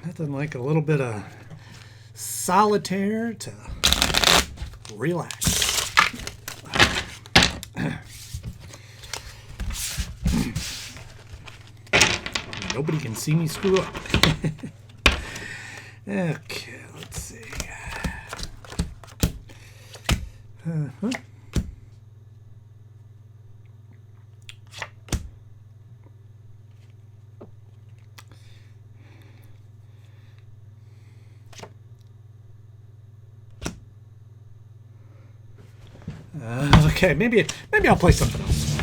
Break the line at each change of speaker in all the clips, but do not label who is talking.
Nothing like a little bit of solitaire to relax. Nobody can see me screw up. Okay, let's see. Okay, maybe I'll play something else.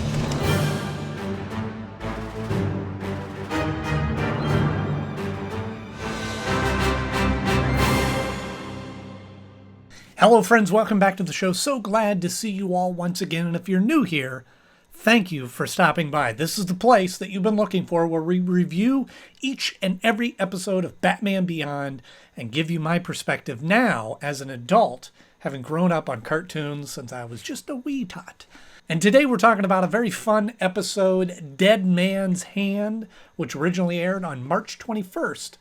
Hello friends, welcome back to the show. So glad to see you all once again, and if you're new here, thank you for stopping by. This is the place that you've been looking for, where we review each and every episode of Batman Beyond and give you my perspective now as an adult, having grown up on cartoons since I was just a wee tot. And today we're talking about a very fun episode, Dead Man's Hand, which originally aired on March 21st,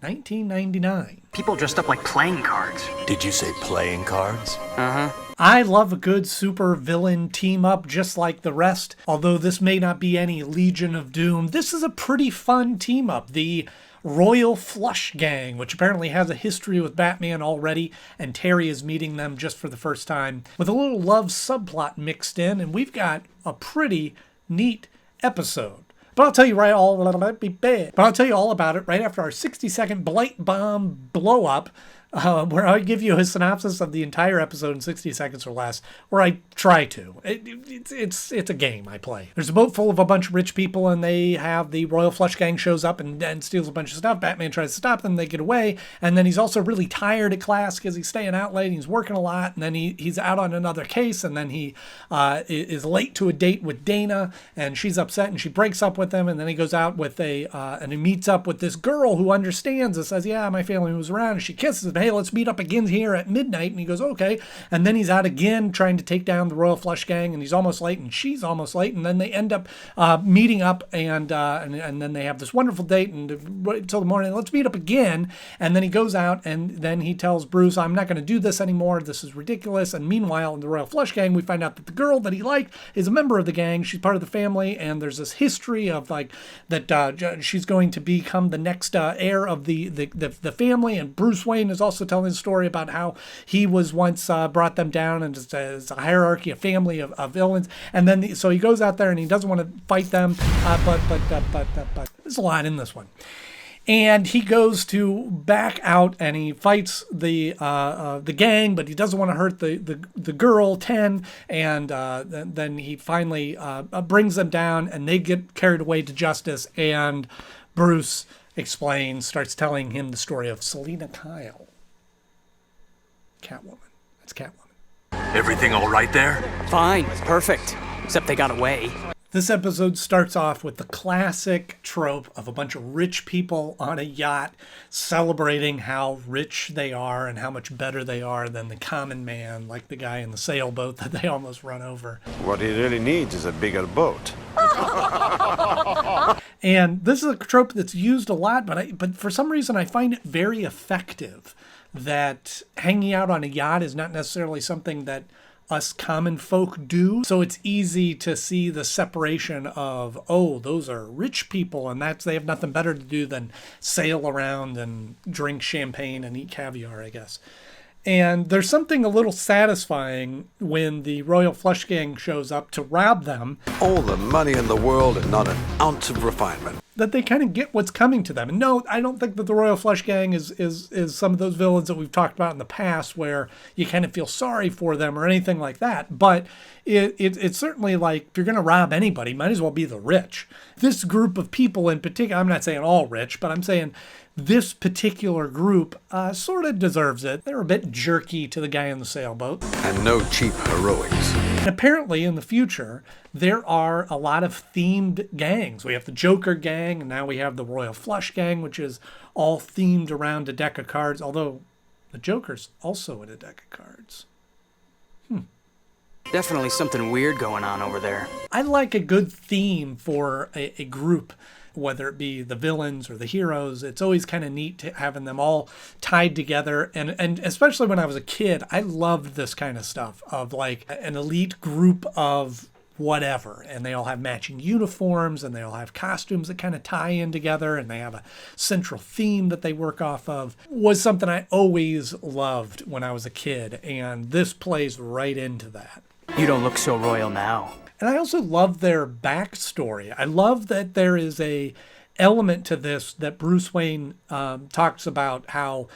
1999.
People dressed up like playing cards.
Did you say playing cards?
Uh-huh.
I love a good super villain team up just like the rest. Although this may not be any Legion of Doom, this is a pretty fun team up. The Royal Flush Gang, which apparently has a history with Batman already, and Terry is meeting them just for the first time, with a little love subplot mixed in, and we've got a pretty neat episode. But I'll tell you all about it right after our 60-second blight bomb blow up, where I give you a synopsis of the entire episode in 60 seconds or less, where I try to. It's a game I play. There's a boat full of a bunch of rich people, and they have the Royal Flush Gang shows up and steals a bunch of stuff. Batman tries to stop them, they get away, and then he's also really tired at class because he's staying out late, and he's working a lot, and then he's out on another case, and then he is late to a date with Dana, and she's upset, and she breaks up with him, and then he goes out with and he meets up with this girl who understands and says, yeah, my family was around, and she kisses him, hey, let's meet up again here at midnight. And he goes, okay. And then he's out again trying to take down the Royal Flush Gang, and he's almost late, and she's almost late. And then they end up meeting up, and then they have this wonderful date until the morning. Let's meet up again. And then he goes out, and then he tells Bruce, I'm not going to do this anymore. This is ridiculous. And meanwhile, in the Royal Flush Gang, we find out that the girl that he liked is a member of the gang. She's part of the family, and there's this history of that she's going to become the next heir of the family. And Bruce Wayne is also telling a story about how he was once brought them down, and it's a hierarchy, a family of villains. And then so he goes out there and he doesn't want to fight them, but there's a lot in this one. And he goes to back out and he fights the gang, but he doesn't want to hurt the girl 10. And then he finally brings them down, and they get carried away to justice. And Bruce starts telling him the story of Selina Kyle. Catwoman. That's Catwoman.
Everything all right there?
Fine. Perfect. Except they got away.
This episode starts off with the classic trope of a bunch of rich people on a yacht celebrating how rich they are and how much better they are than the common man, like the guy in the sailboat that they almost run over.
What he really needs is a bigger boat.
And this is a trope that's used a lot, but for some reason I find it very effective. That hanging out on a yacht is not necessarily something that us common folk do. So it's easy to see the separation of, oh, those are rich people, and they have nothing better to do than sail around and drink champagne and eat caviar, I guess. And there's something a little satisfying when the Royal Flush Gang shows up to rob them.
All the money in the world and not an ounce of refinement.
That they kind of get what's coming to them. And no, I don't think that the Royal Flush Gang is some of those villains that we've talked about in the past where you kind of feel sorry for them or anything like that. But it's certainly like, if you're going to rob anybody, might as well be the rich. This group of people in particular, I'm not saying all rich, but I'm saying this particular group sort of deserves it. They're a bit jerky to the guy in the sailboat.
And no cheap heroics.
And apparently in the future, there are a lot of themed gangs. We have the Joker gang, and now we have the Royal Flush Gang, which is all themed around a deck of cards, although the Joker's also in a deck of cards.
Definitely something weird going on over there.
I like a good theme for a group whether it be the villains or the heroes. It's always kind of neat having them all tied together. And especially when I was a kid, I loved this kind of stuff of like an elite group of whatever, and they all have matching uniforms and they all have costumes that kind of tie in together, and they have a central theme that they work off of. Was something I always loved when I was a kid, and this plays right into that.
You don't look so royal now.
And I also love their backstory. I love that there is a element to this that Bruce Wayne talks about how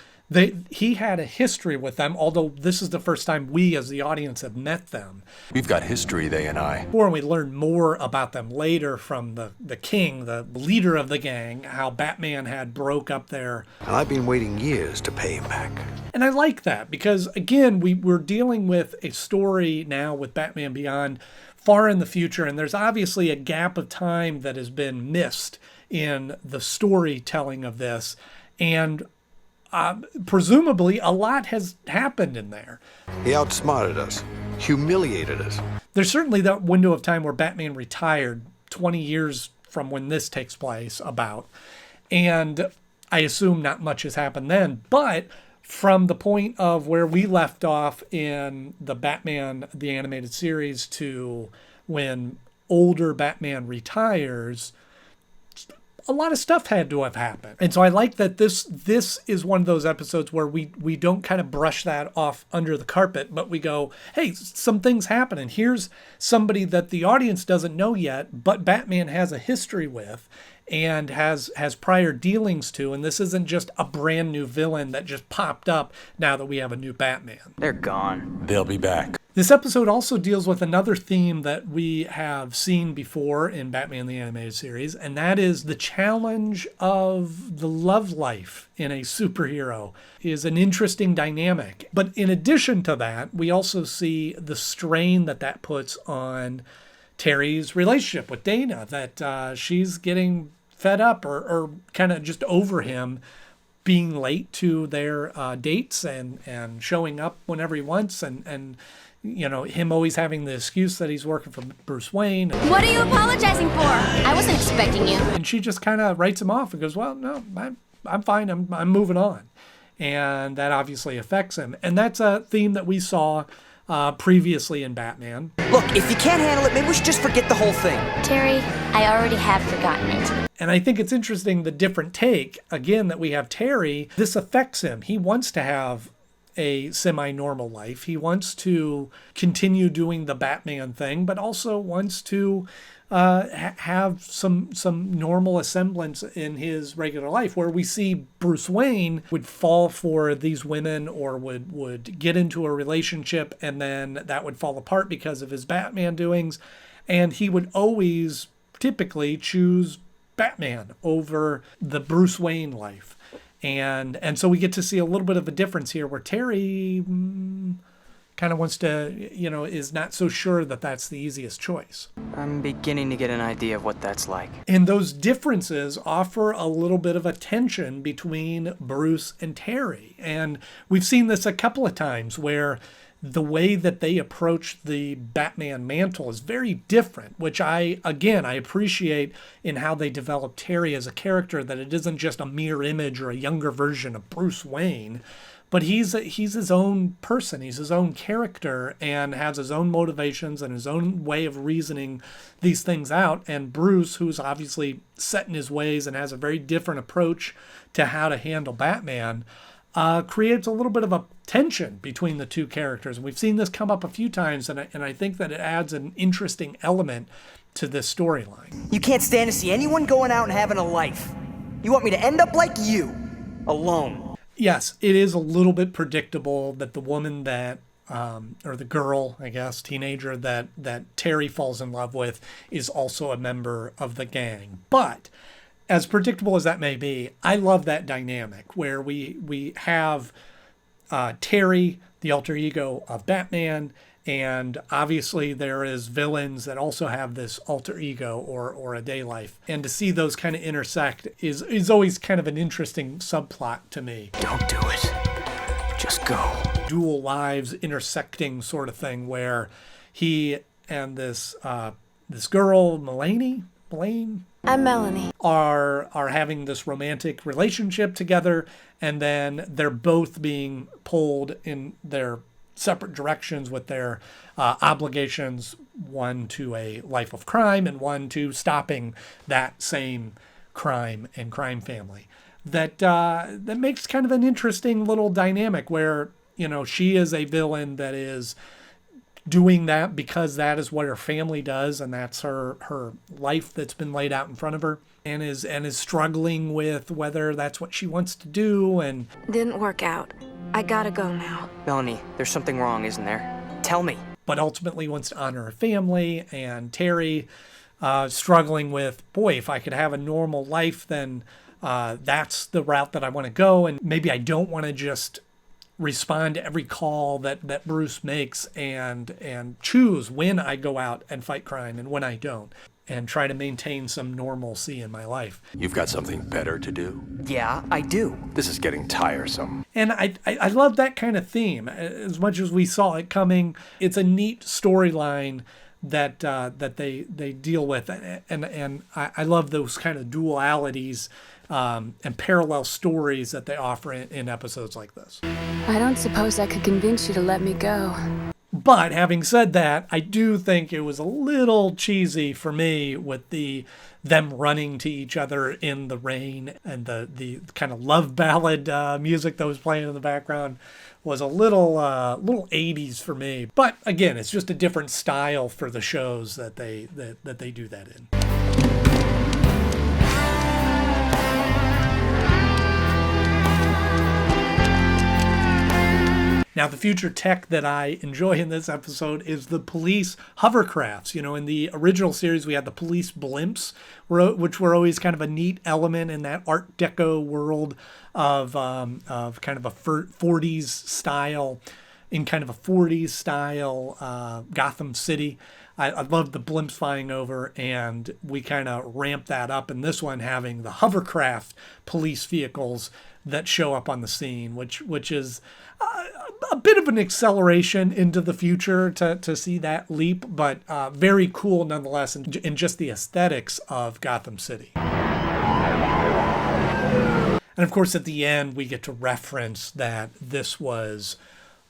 he had a history with them, although this is the first time we as the audience have met them.
We've got history, they and I.
And we learn more about them later from the king, the leader of the gang, how Batman had broke up their...
And I've been waiting years to pay him back.
And I like that because, again, we're dealing with a story now with Batman Beyond far in the future, and there's obviously a gap of time that has been missed in the storytelling of this. And presumably a lot has happened in there.
He outsmarted us, humiliated us.
There's certainly that window of time where Batman retired 20 years from when this takes place about. And I assume not much has happened then. But from the point of where we left off in the Batman, the animated series, to when older Batman retires, a lot of stuff had to have happened. And so I like that this is one of those episodes where we don't kind of brush that off under the carpet, but we go, hey, some things happen, and here's somebody that the audience doesn't know yet, but Batman has a history with and has prior dealings to, and this isn't just a brand new villain that just popped up now that we have a new Batman.
They're gone.
They'll be back.
This episode also deals with another theme that we have seen before in Batman the Animated Series, and that is the challenge of the love life in a superhero is an interesting dynamic. But in addition to that, we also see the strain that puts on Terry's relationship with Dana, that she's getting fed up or kind of just over him being late to their dates and showing up whenever he wants, and you know, him always having the excuse that he's working for Bruce Wayne.
What are you apologizing for? I wasn't expecting you.
And she just kind of writes him off and goes, well, no, I'm fine. I'm moving on. And that obviously affects him. And that's a theme that we saw previously in Batman.
Look, if you can't handle it, maybe we should just forget the whole thing.
Terry, I already have forgotten it.
And I think it's interesting, the different take, again, that we have Terry. This affects him. He wants to have a semi-normal life. He wants to continue doing the Batman thing, but also wants to have some normal semblance in his regular life, where we see Bruce Wayne would fall for these women or would get into a relationship, and then that would fall apart because of his Batman doings, and he would always typically choose Batman over the Bruce Wayne life. And so we get to see a little bit of a difference here where Terry kind of wants to, is not so sure that that's the easiest choice.
I'm beginning to get an idea of what that's like.
And those differences offer a little bit of a tension between Bruce and Terry. And we've seen this a couple of times where the way that they approach the Batman mantle is very different, which I appreciate in how they develop Terry as a character, that it isn't just a mirror image or a younger version of Bruce Wayne, but he's his own person. He's his own character and has his own motivations and his own way of reasoning these things out. And Bruce, who's obviously set in his ways and has a very different approach to how to handle Batman, creates a little bit of a tension between the two characters. We've seen this come up a few times, and I think that it adds an interesting element to this storyline.
You can't stand to see anyone going out and having a life. You want me to end up like you, alone.
Yes, it is a little bit predictable that the woman that, or the girl, I guess, teenager that Terry falls in love with is also a member of the gang. But as predictable as that may be, I love that dynamic where we have Terry, the alter ego of Batman, and obviously there is villains that also have this alter ego or a day life. And to see those kind of intersect is always kind of an interesting subplot to me.
Don't do it. Just go.
Dual lives intersecting sort of thing where he and this girl, Mulaney, Blaine
I'm Melanie.
are having this romantic relationship together, and then they're both being pulled in their separate directions with their obligations, one to a life of crime and one to stopping that same crime and crime family. That makes kind of an interesting little dynamic where, you know, she is a villain that is doing that because that is what her family does, and that's her life that's been laid out in front of her, and is struggling with whether that's what she wants to do. And
Didn't work out. I gotta go now.
Melanie, there's something wrong, isn't there? Tell me.
but ultimately wants to honor her family. And Terry struggling with, boy, if I could have a normal life, then that's the route that I want to go. And maybe I don't want to just respond to every call that Bruce makes and choose when I go out and fight crime and when I don't, and try to maintain some normalcy in my life.
You've got something better to do?
Yeah, I do.
This is getting tiresome.
And I love that kind of theme. As much as we saw it coming, it's a neat storyline that they deal with, and I love those kind of dualities and parallel stories that they offer in episodes like this.
I don't suppose I could convince you to let me go.
But having said that, I do think it was a little cheesy for me with them running to each other in the rain, and the kind of love ballad music that was playing in the background was a little 80s for me. But again, it's just a different style for the shows that they do that in. Now, the future tech that I enjoy in this episode is the police hovercrafts. You know, in the original series, we had the police blimps, which were always kind of a neat element in that Art Deco world of kind of a 40s style, in kind of a 40s style Gotham City. I love the blimps flying over, and we kind of ramp that up in this one, having the hovercraft police vehicles that show up on the scene, which is a bit of an acceleration into the future to see that leap, but very cool nonetheless in just the aesthetics of Gotham City. And of course, at the end, we get to reference that this was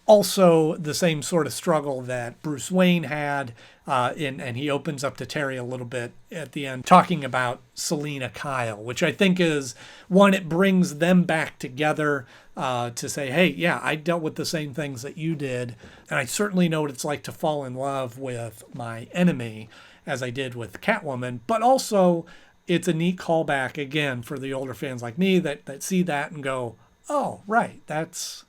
also the same sort of struggle that Bruce Wayne had, and he opens up to Terry a little bit at the end, talking about Selina Kyle, which I think is one, it brings them back together to say, hey, yeah, I dealt with the same things that you did, and I certainly know what it's like to fall in love with my enemy, as I did with Catwoman. But also, it's a neat callback, again, for the older fans like me that see that and go, oh, right, that's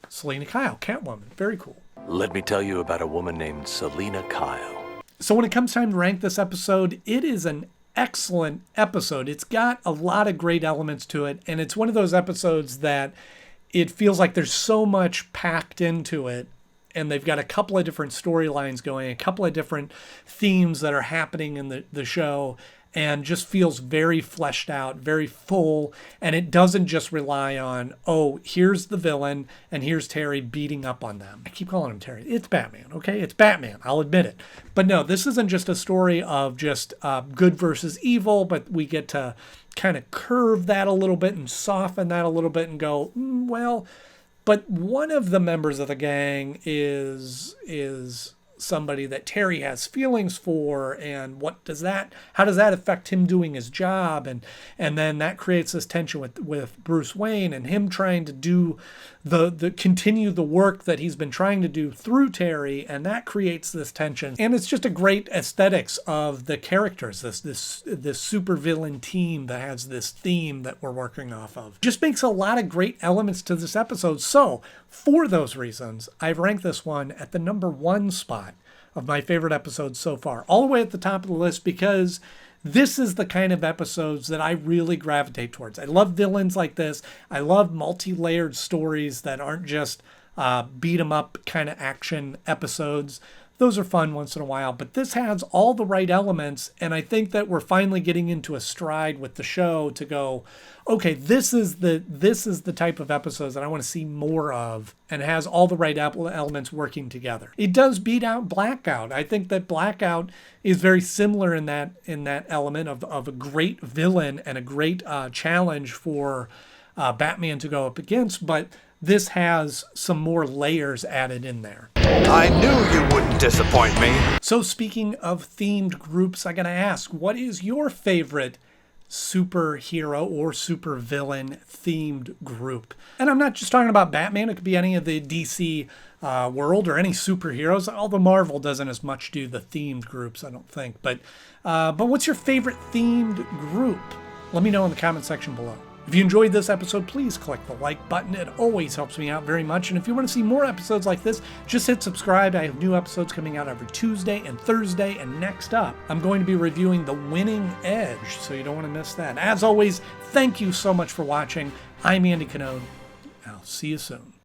Selina Kyle, Catwoman. Very cool.
Let me tell you about a woman named Selina Kyle.
So when it comes time to rank this episode, it is an excellent episode. It's got a lot of great elements to it, and it's one of those episodes that it feels like there's so much packed into it, and they've got a couple of different storylines going, a couple of different themes that are happening in the show, and just feels very fleshed out, very full. And it doesn't just rely on, oh, here's the villain and here's Terry beating up on them. I keep calling him Terry. It's Batman, okay? It's Batman. I'll admit it. But no, this isn't just a story of just good versus evil, but we get to kind of curve that a little bit and soften that a little bit and go, well, but one of the members of the gang is somebody that Terry has feelings for, and how does that affect him doing his job, and then that creates this tension with Bruce Wayne and him trying to do the continue the work that he's been trying to do through Terry, and that creates this tension. And it's just a great aesthetics of the characters, this super villain team that has this theme that we're working off of. Just makes a lot of great elements to this episode. So for those reasons, I've ranked this one at the number 1 spot of my favorite episodes so far, all the way at the top of the list, because this is the kind of episodes that I really gravitate towards. I love villains like this. I love multi-layered stories that aren't just beat 'em up kind of action episodes, Those are fun once in a while, but this has all the right elements, and I think that we're finally getting into a stride with the show to go, okay, this is the type of episodes that I want to see more of, and it has all the right elements working together. It does beat out Blackout. I think that Blackout is very similar in that element of a great villain and a great challenge for Batman to go up against, but this has some more layers added in there.
I knew you wouldn't disappoint me.
So speaking of themed groups, I gotta ask, what is your favorite superhero or supervillain themed group? And I'm not just talking about Batman. It could be any of the DC world or any superheroes. Although Marvel doesn't as much do the themed groups, I don't think. But what's your favorite themed group? Let me know in the comment section below. If you enjoyed this episode, please click the like button. It always helps me out very much. And if you want to see more episodes like this, just hit subscribe. I have new episodes coming out every Tuesday and Thursday. And next up, I'm going to be reviewing The Winning Edge, so you don't want to miss that. As always, thank you so much for watching. I'm Andy Knode. I'll see you soon.